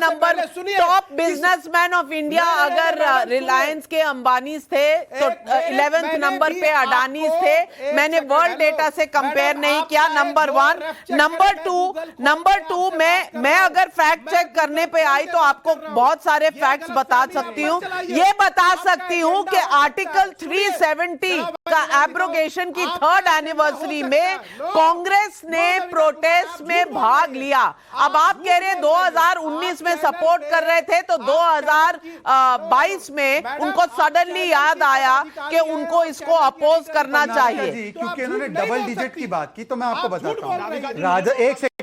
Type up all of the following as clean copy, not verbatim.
Number top businessman of India अगर रिलायंस के अंबानी थे तो 11th नंबर पे अडानी थे। मैंने वर्ल्ड डेटा से कंपेयर नहीं किया। नंबर 1। नंबर टू मैं अगर फैक्ट चेक करने पे आई तो आपको बहुत सारे फैक्ट्स बता सकती हूँ। ये बता सकती हूँ कि आर्टिकल 370 का एब्रोगेशन की 3rd एनिवर्सरी में कांग्रेस ने प्रोटेस्ट में भाग लिया। अब आप कह रहे हैं 2019 में सपोर्ट कर रहे थे तो 2022 में उनको सडनली याद आया कि उनको इसको अपोज करना चाहिए, क्योंकि इन्होंने डबल डिजिट की बात की। तो मैं आपको बताता हूं राजा, एक सेकंड,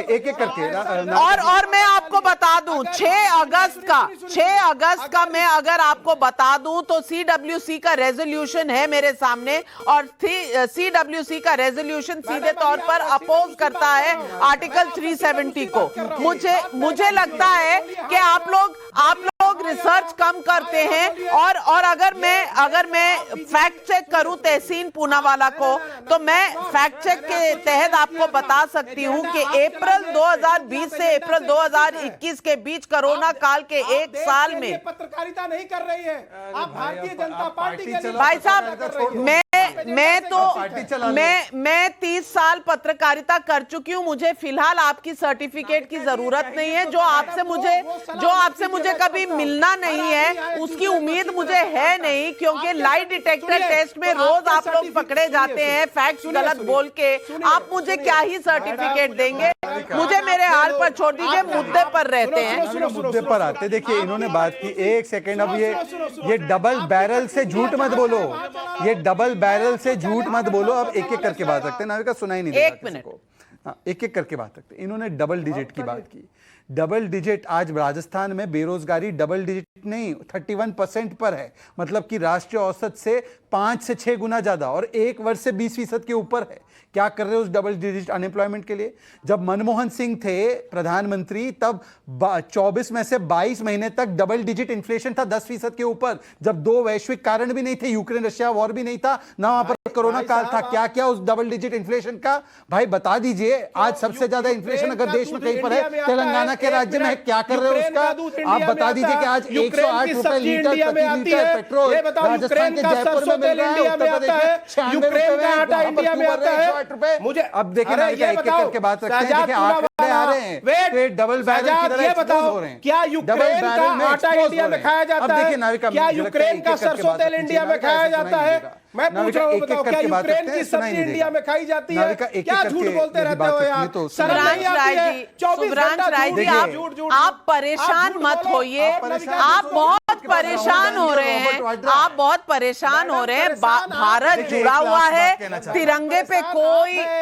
एक एक करके और मैं आपको बता दूं 6 अगस्त का मैं अगर आपको बता दूं तो CWC का रेजोल्यूशन है मेरे सामने और CWC का रेजोल्यूशन सीधे तौर पर अपोज करता है आर्टिकल 370 को। मुझे लगता है कि आप लोग रिसर्च कम करते हैं और अगर मैं फैक्ट चेक करूं तहसीन पूनावाला को तो मैं फैक्ट चेक के तहत आपको बता सकती हूं कि अप्रैल 2020 से अप्रैल 2021 के बीच कोरोना काल के एक साल में पत्रकारिता नहीं कर रही है आप, भारतीय जनता पार्टी के भाई साहब मैं 30 साल पत्रकारिता कर चुकी हूं। मुझे फिलहाल आपकी सर्टिफिकेट की जरूरत नहीं है। जो आपसे मुझे कभी मिलना नहीं है उसकी उम्मीद मुझे है नहीं, क्योंकि लाई डिटेक्टर टेस्ट में रोज आप लोग पकड़े जाते हैं फैक्ट्स गलत बोल के। आप मुझे क्या ही सर्टिफिकेट देंगे? मुझे मेरे हाल पर छोड़ दीजिए, मुद्दे पर रहते हैं। मुद्दे पर आते देखिए इन्होंने बात की। एक सेकेंड, अब ये डबल बैरल से झूठ मत बोलो, ये डबल बैरल से झूठ मत बोलो। अब एक एक करके बात रखते हैं, नाविका सुनाई नहीं देगा किसी को। हाँ, एक एक करके बात रखते हैं। इन्होंने डबल डिजिट की बात की। डबल डिजिट, आज राजस्थान में बेरोजगारी डबल डिजिट नहीं 31% पर है, मतलब कि राष्ट्रीय औसत से 5 से 6 गुना ज्यादा, और एक वर्ष से 20% के ऊपर है। क्या कर रहे हो उस डबल डिजिट अनएम्प्लॉयमेंट के लिए? जब मनमोहन सिंह थे प्रधानमंत्री तब 24 में से 22 महीने तक डबल डिजिट इन्फ्लेशन था, 10% के ऊपर, जब 2 वैश्विक कारण भी नहीं थे, यूक्रेन रशिया वॉर भी नहीं था, ना वहां पर कोरोना काल था। क्या क्या उस डबल डिजिट इन्फ्लेशन का भाई बता दीजिए। आज सबसे ज्यादा इन्फ्लेशन अगर देश में कहीं पर है तेलंगाना के राज्य में है। क्या कर रहे हो उसका आप बता दीजिए कि आज 108 रुपए लीटर प्रति लीटर पेट्रोल राजस्थान के जयपुर में मिल रहा है, उत्तर प्रदेश में 96 रुपए। मुझे अब देखिए ना, एक एक करके बात रखते हैं। देखिए आंकड़े आ रहे हैं, डबल बैरल की तरह एक्सपोज हो रहे हैं। क्या यूक्रेन का आटा इंडिया में खाया जाता है? क्या यूक्रेन का सरसों तेल इंडिया में खाया जाता है? मैं पूछ रहा हूं, बताओ क्या यूक्रेन की सब्जी इंडिया में खाई जाती है? क्या झूठ बोलते रहते हो यार? सुब्रांश राय जी, आप परेशान मत होइए। आप बहुत परेशान हो रहे हैं, आप बहुत परेशान हो रहे हैं। भारत जुड़ा हुआ है, तिरंगे पे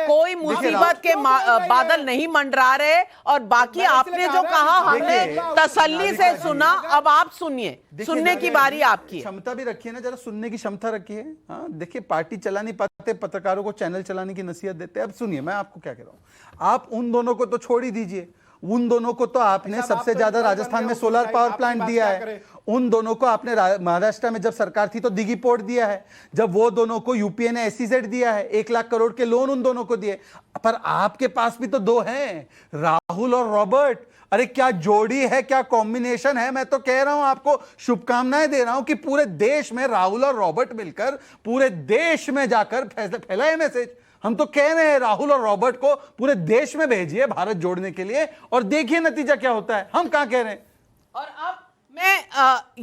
कोई मुसीबत के बादल नहीं मंडरा रहे। और बाकी आपने जो कहा हमने तसल्ली से सुना, अब आप सुनिए, सुनने की बारी आपकी। क्षमता भी रखिए ना, जरा सुनने की क्षमता रखिए। हाँ देखिए, पार्टी चला नहीं पाते, पत्रकारों को चैनल चलाने की नसीहत देते। अब सुनिए मैं आपको क्या कह रहा हूं। आप उन दोनों को तो छोड़ ही दीजिए, उन दोनों को तो आपने सबसे ज्यादा राजस्थान में सोलर पावर प्लांट दिया है। उन दोनों को आपने महाराष्ट्र में जब सरकार थी तो दिघी पोर्ट दिया है। जब वो दोनों को यूपीए ने SEZ दिया है, 1 लाख करोड़ के लोन उन दोनों को दिए। पर आपके पास भी तो 2 हैं, राहुल और रॉबर्ट। अरे क्या जोड़ी है, क्या कॉम्बिनेशन है। मैं तो कह रहा हूं, आपको शुभकामनाएं दे रहा हूं कि पूरे देश में राहुल और रॉबर्ट मिलकर पूरे देश में जाकर फैलाए मैसेज। हम तो कह रहे हैं राहुल और रॉबर्ट को पूरे देश में भेजिए भारत जोड़ने के लिए, और देखिए नतीजा क्या होता है। हम कहां कह रहे हैं। और अब मैं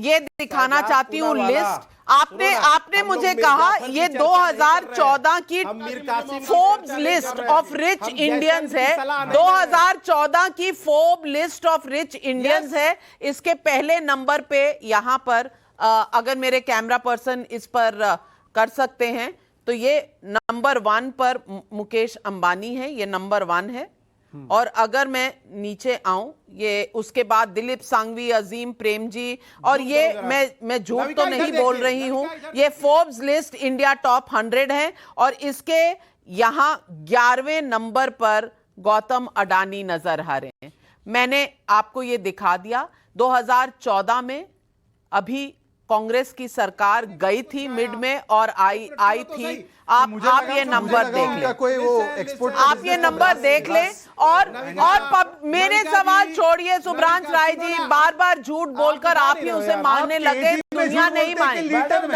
ये दिखाना चाहती हूं लिस्ट। आपने मुझे कहा ये 2014 की Forbes list of rich Indians है, 2014 की फोर्ब लिस्ट ऑफ रिच इंडियंस है। इसके पहले नंबर पे यहां पर अगर मेरे कैमरा पर्सन इस पर कर सकते हैं तो ये नंबर 1 पर मुकेश अंबानी है, ये नंबर 1 है। और अगर मैं नीचे आऊं, ये उसके बाद दिलीप सांघवी, अजीम प्रेमजी, और ये मैं झूठ तो नहीं बोल रही हूं, ये फोर्ब्स लिस्ट इंडिया टॉप 100 है। और इसके यहां 11वें नंबर पर गौतम अडानी नजर आ रहे हैं। मैंने आपको ये दिखा दिया 2014 में अभी कांग्रेस की सरकार गई थी मिड में और आई थी। आप ये नंबर देख लें, कोई वो एक्सपोर्ट आप ये नंबर देख लें। और मेरे सवाल छोड़िए सुब्रांश राय जी, बार बार झूठ बोलकर आप ही उसे मानने लगे, दुनिया नहीं मानी।